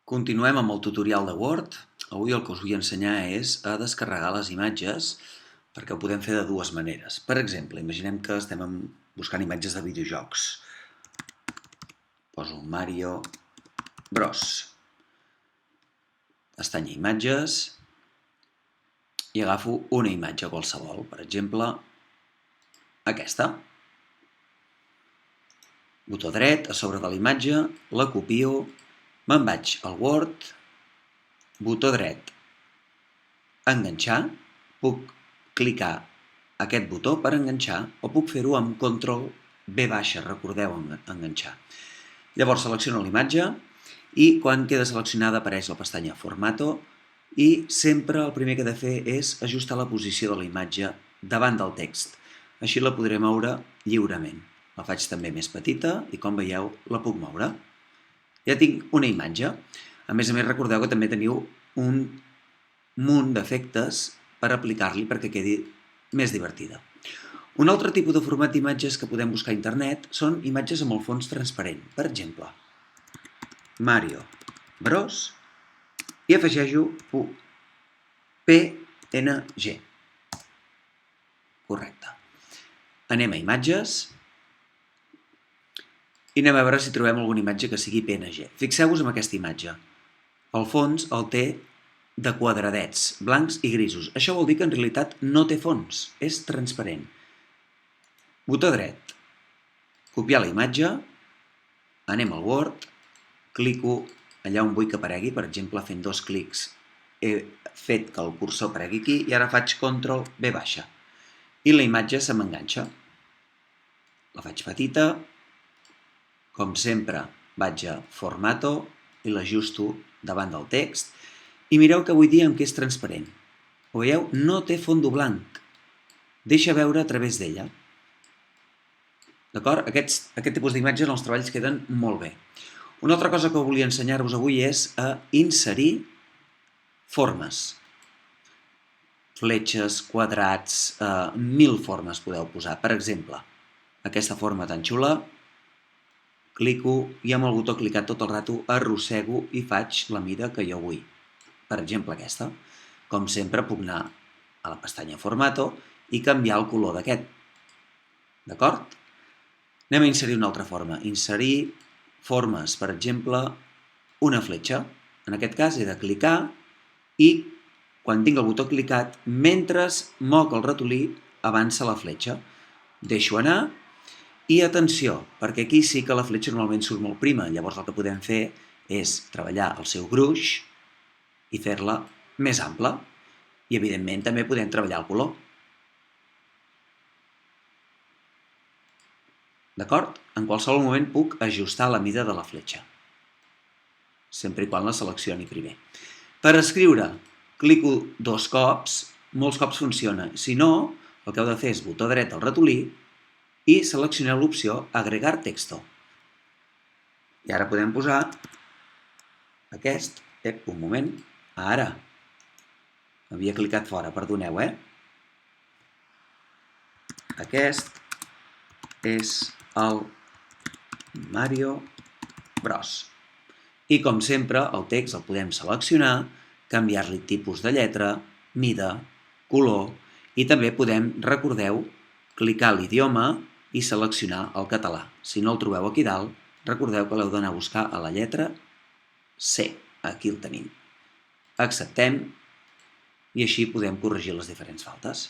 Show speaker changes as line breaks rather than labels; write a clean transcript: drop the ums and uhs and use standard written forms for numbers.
Continuem amb el tutorial de Word. Avui el que us vull ensenyar és a descarregar les imatges perquè ho podem fer de dues maneres. Per exemple, imaginem que estem buscant imatges de videojocs. Poso Mario Bros. Estany imatges i agafo una imatge qualsevol, per exemple, aquesta. Botó dret a sobre de la imatge, la copio, me'n vaig al Word, botó dret, enganxar, puc clicar aquest botó per enganxar o puc fer-ho amb Ctrl V baixa, recordeu enganxar. Llavors selecciono la imatge i quan queda seleccionada apareix la pestanya Formato i sempre el primer que he de fer és ajustar la posició de la imatge davant del text. Així la podré moure lliurement. La faig també més petita i com veieu la puc moure. Ja tinc una imatge. A més recordeu que també teniu un munt d'efectes per aplicar-li perquè quedi més divertida. Un altre tipus de format d'imatges que podem buscar a internet són imatges amb el fons transparent. Per exemple, Mario Bros. I afegeixo PNG. Correcte. Anem a imatges i anem a veure si trobem alguna imatge que sigui PNG. Fixeu-vos en aquesta imatge. El fons el té de quadradets, blancs i grisos. Això vol dir que en realitat no té fons, és transparent. Botó dret, copiar la imatge, anem al Word, clico allà on vull que aparegui, per exemple, fent dos clics he fet que el cursor aparegui aquí i ara faig Ctrl V baixa i la imatge se m'enganxa. La faig petita, com sempre vaig a Formato i l'ajusto davant del text i mireu que vull dir amb què és transparent. Ho veieu? No té fondo blanc. Deixa veure a través d'ella. D'acord? Aquest tipus d'imatges en els treballs queden molt bé. Una altra cosa que volia ensenyar-vos avui és a inserir formes. Fletxes, quadrats, 1000 formes podeu posar. Per exemple, aquesta forma tan xula, clico i amb el botó clicat tot el rato arrossego i faig la mida que jo vull. Per exemple, aquesta. Com sempre, puc anar a la pestanya Formato i canviar el color d'aquest. D'acord? Anem a inserir una altra forma. Inserir formes, per exemple, una fletxa. En aquest cas he de clicar i quan tinc el botó clicat, mentre moc el ratolí, avança la fletxa. Deixo anar i atenció, perquè aquí sí que la fletxa normalment surt molt prima. Llavors el que podem fer és treballar el seu gruix i fer-la més ampla. I evidentment també podem treballar el color. D'acord? En qualsevol moment puc ajustar la mida de la fletxa, sempre i quan la seleccioni primer. Per escriure, clico dos cops, molts cops funciona. Si no, el que heu de fer és botó dret al ratolí i seleccioneu l'opció Agregar texto. I ara podem posar aquest, un moment, ara, havia clicat fora, perdoneu, Aquest és el Mario Bros. I com sempre, el text el podem seleccionar, canviar-li tipus de lletra, mida, color i també podem, recordeu, clicar l'idioma i seleccionar el català. Si no el trobeu aquí dalt, recordeu que l'heu d'anar a buscar a la lletra C. Aquí el tenim. Acceptem i així podem corregir les diferents faltes.